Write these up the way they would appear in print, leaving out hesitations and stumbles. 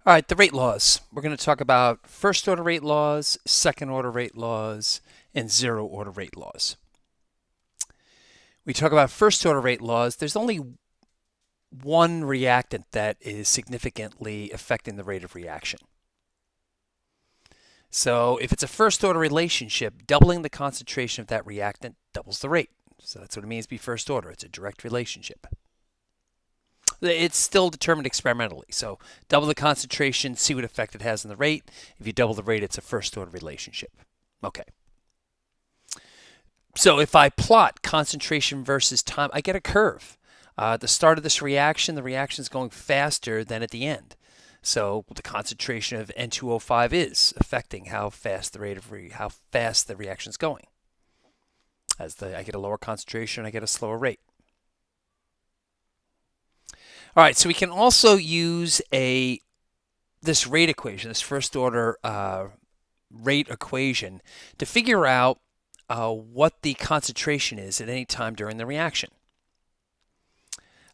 All right, the rate laws. We're going to talk about first order rate laws, second order rate laws, and zero order rate laws. We talk about first order rate laws. There's only one reactant that is significantly affecting the rate of reaction. So if it's a first order relationship, doubling the concentration of that reactant doubles the rate. So that's what it means to be first order. It's a direct relationship. It's still determined experimentally. So double the concentration, see what effect it has on the rate. If you double the rate, it's a first order relationship. Okay. So if I plot concentration versus time, I get a curve. At the start of this reaction, the reaction is going faster than at the end. So the concentration of N2O5 is affecting how fast the reaction is going. I get a lower concentration, I get a slower rate. All right, so we can also use this rate equation, this first order rate equation, to figure out what the concentration is at any time during the reaction.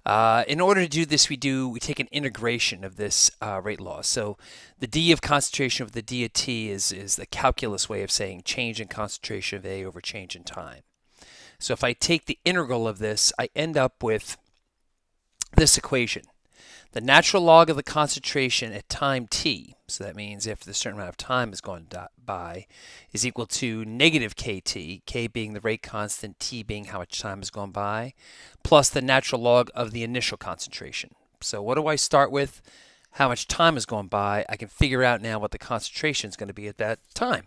In order to do this, we take an integration of this rate law. So the d of concentration of the d of t is the calculus way of saying change in concentration of A over change in time. So if I take the integral of this, I end up with this equation. The natural log of the concentration at time t, so that means after a certain amount of time has gone by, is equal to negative kt, k being the rate constant, t being how much time has gone by, plus the natural log of the initial concentration. So what do I start with? How much time has gone by. I can figure out now what the concentration is going to be at that time.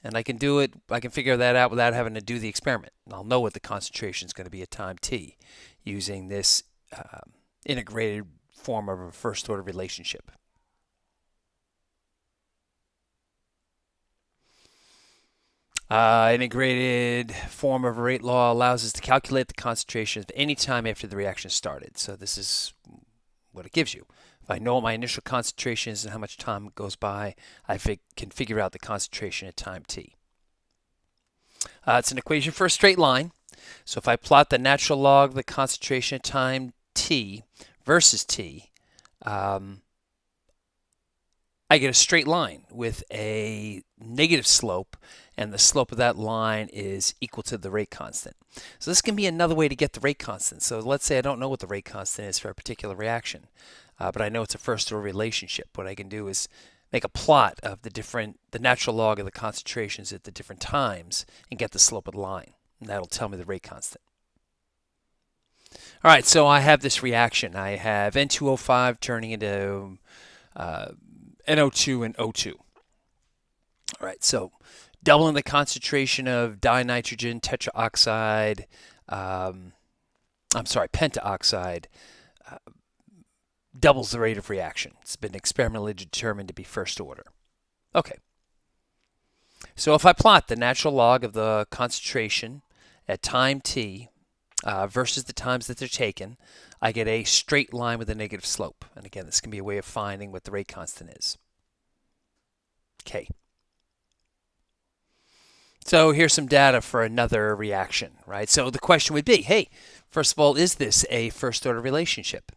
And I can figure that out without having to do the experiment. I'll know what the concentration is going to be at time t using this integrated form of a first order relationship. Integrated form of a rate law allows us to calculate the concentration at any time after the reaction started. So this is what it gives you. If I know what my initial concentration is and how much time goes by, I can figure out the concentration at time t. It's an equation for a straight line. So if I plot the natural log of the concentration at time t versus t, I get a straight line with a negative slope, and the slope of that line is equal to the rate constant. So this can be another way to get the rate constant. So let's say I don't know what the rate constant is for a particular reaction, but I know it's a first order relationship. What I can do is make a plot of the natural log of the concentrations at the different times and get the slope of the line. And that'll tell me the rate constant. All right, so I have this reaction. I have N2O5 turning into NO2 and O2. All right, so doubling the concentration of dinitrogen tetraoxide, pentaoxide, doubles the rate of reaction. It's been experimentally determined to be first order. Okay. So if I plot the natural log of the concentration at time t versus the times that they're taken, I get a straight line with a negative slope. And again, this can be a way of finding what the rate constant is. Okay. So here's some data for another reaction, right? So the question would be, hey, first of all, is this a first order relationship?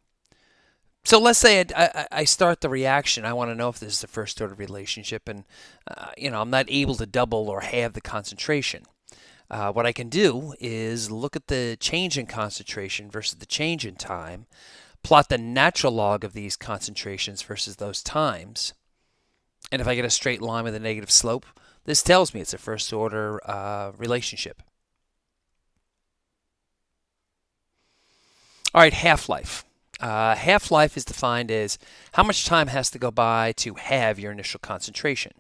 So let's say I start the reaction. I want to know if this is a first order relationship, and I'm not able to double or halve the concentration. What I can do is look at the change in concentration versus the change in time, plot the natural log of these concentrations versus those times, and if I get a straight line with a negative slope, this tells me it's a first order relationship. All right, half-life. Half-life is defined as how much time has to go by to halve your initial concentration.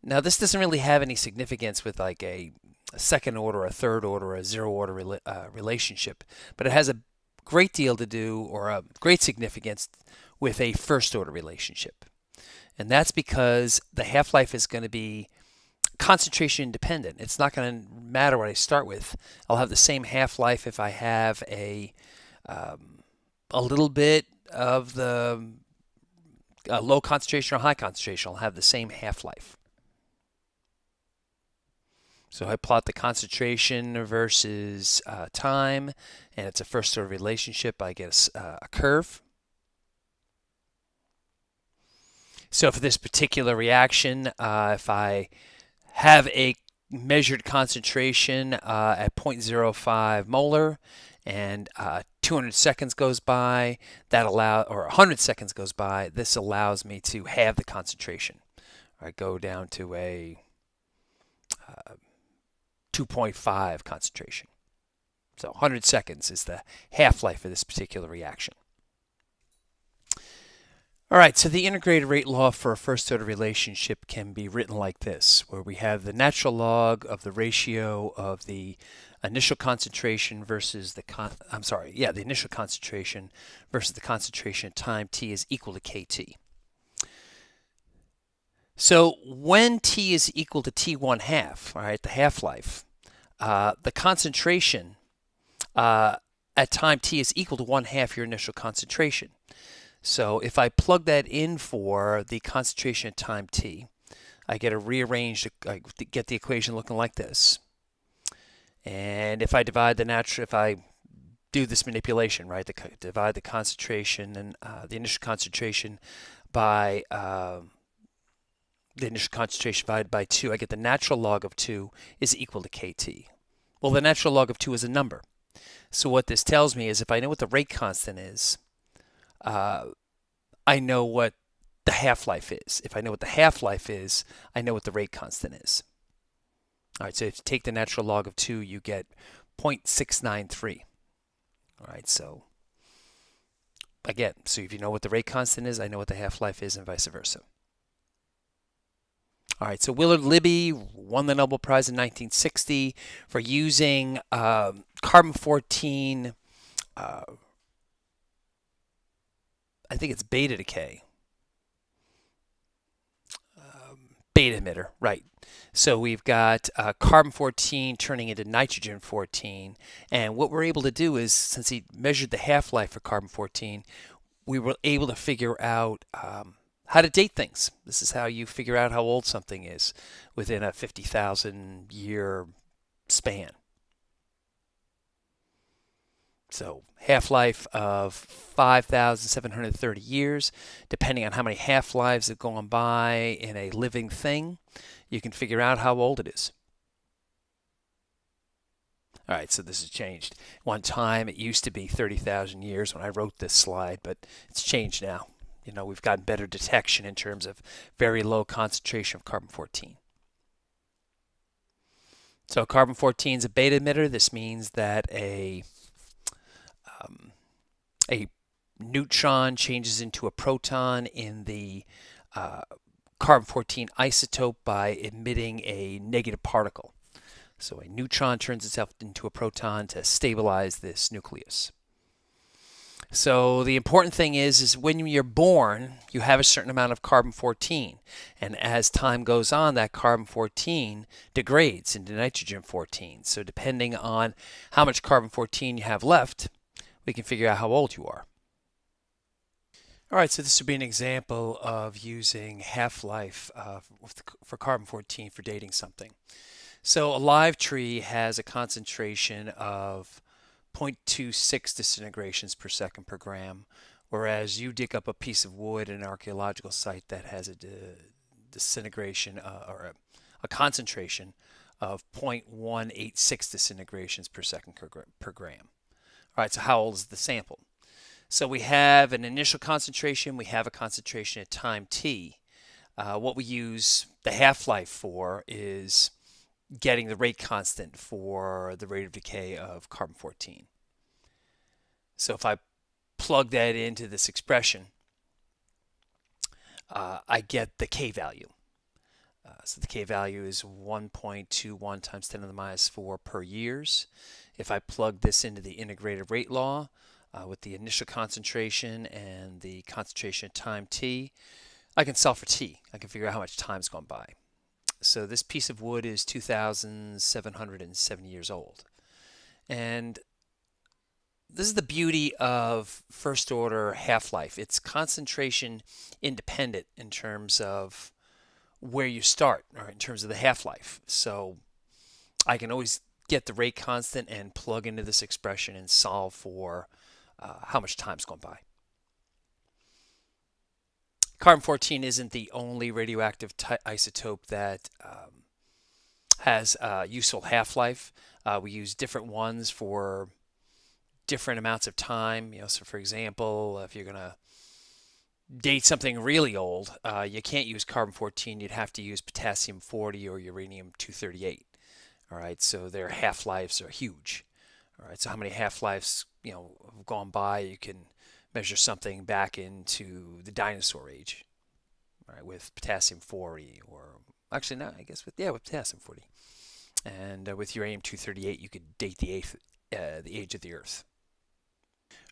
Now, this doesn't really have any significance with like a second order, a third order, a zero order relationship, but it has a great deal to do, or a great significance, with a first order relationship. And that's because the half-life is going to be concentration independent. It's not going to matter what I start with. I'll have the same half-life if I have a little bit of the low concentration or high concentration. I'll have the same half-life. So I plot the concentration versus time, and it's a first order relationship. I get a curve. So for this particular reaction, if I have a measured concentration at 0.05 molar and 200 seconds goes by, or 100 seconds goes by, this allows me to halve the concentration. I go down to a 2.5 concentration. So 100 seconds is the half-life of this particular reaction. All right, so the integrated rate law for a first-order relationship can be written like this, where we have the natural log of the ratio of the initial concentration versus the the initial concentration versus the concentration at time t is equal to kT. So when t is equal to t1 half, all right, the half-life, the concentration at time t is equal to 1/2 your initial concentration. So if I plug that in for the concentration at time t, I get I get the equation looking like this. And if I do this manipulation, right, divide the concentration and the initial concentration by the initial concentration divided by 2, I get the natural log of 2 is equal to kT. Well, the natural log of 2 is a number. So what this tells me is if I know what the rate constant is, I know what the half-life is. If I know what the half-life is, I know what the rate constant is. All right, so if you take the natural log of 2, you get 0.693. All right, so again, so if you know what the rate constant is, I know what the half-life is, and vice versa. All right, so Willard Libby won the Nobel Prize in 1960 for using carbon-14, I think it's beta decay. Beta emitter, right. So we've got carbon-14 turning into nitrogen-14. And what we're able to do is, since he measured the half-life for carbon-14, we were able to figure out how to date things. This is how you figure out how old something is within a 50,000 year span. So half-life of 5,730 years. Depending on how many half-lives have gone by in a living thing, you can figure out how old it is. All right, so this has changed. One time it used to be 30,000 years when I wrote this slide, but it's changed now. You know, we've gotten better detection in terms of very low concentration of carbon-14. So carbon-14 is a beta emitter. This means that a neutron changes into a proton in the carbon-14 isotope by emitting a negative particle. So a neutron turns itself into a proton to stabilize this nucleus. So the important thing is when you're born, you have a certain amount of carbon-14. And as time goes on, that carbon-14 degrades into nitrogen-14. So depending on how much carbon-14 you have left, we can figure out how old you are. All right, so this would be an example of using half-life for carbon-14 for dating something. So a live tree has a concentration of 0.26 disintegrations per second per gram, whereas you dig up a piece of wood in an archaeological site that has a disintegration or a concentration of 0.186 disintegrations per second per gram. All right, so how old is the sample? So we have an initial concentration, we have a concentration at time t. What we use the half-life for is getting the rate constant for the rate of decay of carbon-14. So if I plug that into this expression, I get the K value. So the K value is 1.21 times 10 to the minus 4 per years. If I plug this into the integrated rate law with the initial concentration and the concentration at time t, I can solve for t. I can figure out how much time's gone by. So this piece of wood is 2,770 years old. And this is the beauty of first order half-life. It's concentration independent in terms of where you start, or in terms of the half-life. So I can always get the rate constant and plug into this expression and solve for how much time's gone by. Carbon-14 isn't the only radioactive isotope that has a useful half-life. We use different ones for different amounts of time. So for example, if you're going to date something really old, you can't use carbon-14. You'd have to use potassium-40 or uranium-238. All right, so their half-lives are huge. All right, so how many half-lives have gone by? You can measure something back into the dinosaur age. All right, with potassium-40, or actually no, I guess with potassium-40, and with uranium-238, you could date the age of the Earth.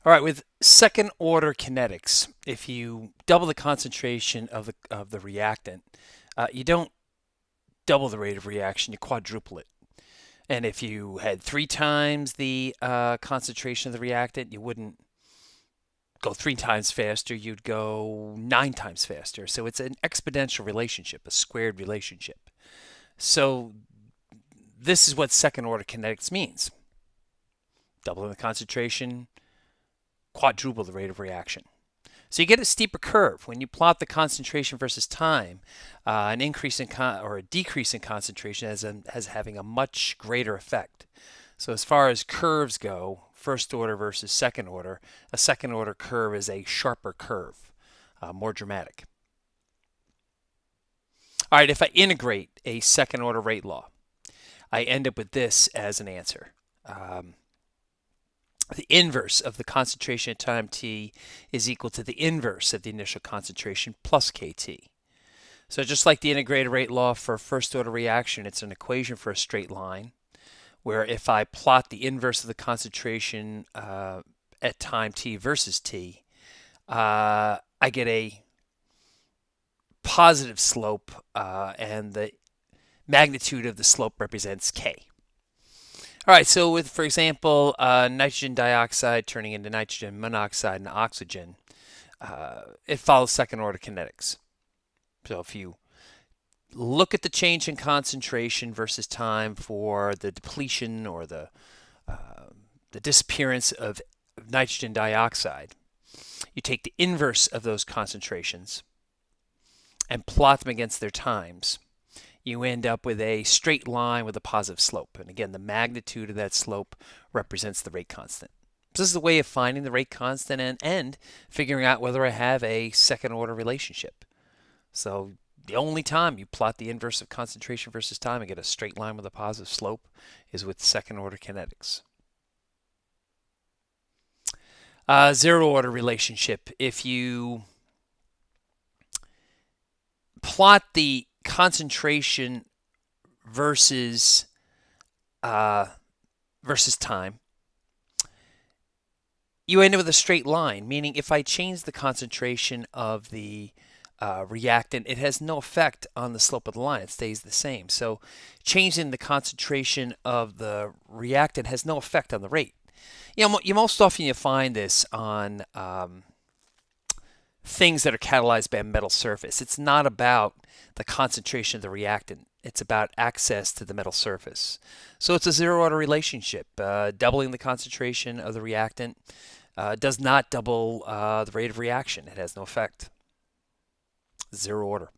All right, with second-order kinetics, if you double the concentration of the reactant, you don't double the rate of reaction; you quadruple it. And if you had 3 times the concentration of the reactant, you wouldn't go 3 times faster, you'd go 9 times faster. So it's an exponential relationship, a squared relationship. So this is what second order kinetics means. Doubling the concentration, quadruple the rate of reaction. So you get a steeper curve. When you plot the concentration versus time, an increase in or a decrease in concentration has having a much greater effect. So as far as curves go, first order versus second order, a second order curve is a sharper curve, more dramatic. All right, if I integrate a second order rate law, I end up with this as an answer. The inverse of the concentration at time t is equal to the inverse of the initial concentration plus kT. So just like the integrated rate law for a first order reaction, it's an equation for a straight line, where if I plot the inverse of the concentration at time t versus t, I get a positive slope, and the magnitude of the slope represents k. All right, so with, for example, nitrogen dioxide turning into nitrogen monoxide and oxygen, it follows second order kinetics. So if you look at the change in concentration versus time for the depletion or the disappearance of nitrogen dioxide, you take the inverse of those concentrations and plot them against their times. You end up with a straight line with a positive slope. And again, the magnitude of that slope represents the rate constant. So this is a way of finding the rate constant and figuring out whether I have a second order relationship. So the only time you plot the inverse of concentration versus time and get a straight line with a positive slope is with second order kinetics. Zero order relationship. If you plot the concentration versus time, you end up with a straight line, meaning if I change the concentration of the reactant, it has no effect on the slope of the line. It stays the same. So changing the concentration of the reactant has no effect on the rate. Most often you find this on things that are catalyzed by a metal surface. It's not about the concentration of the reactant. It's about access to the metal surface. So it's a zero order relationship. Doubling the concentration of the reactant does not double the rate of reaction. It has no effect. Zero order.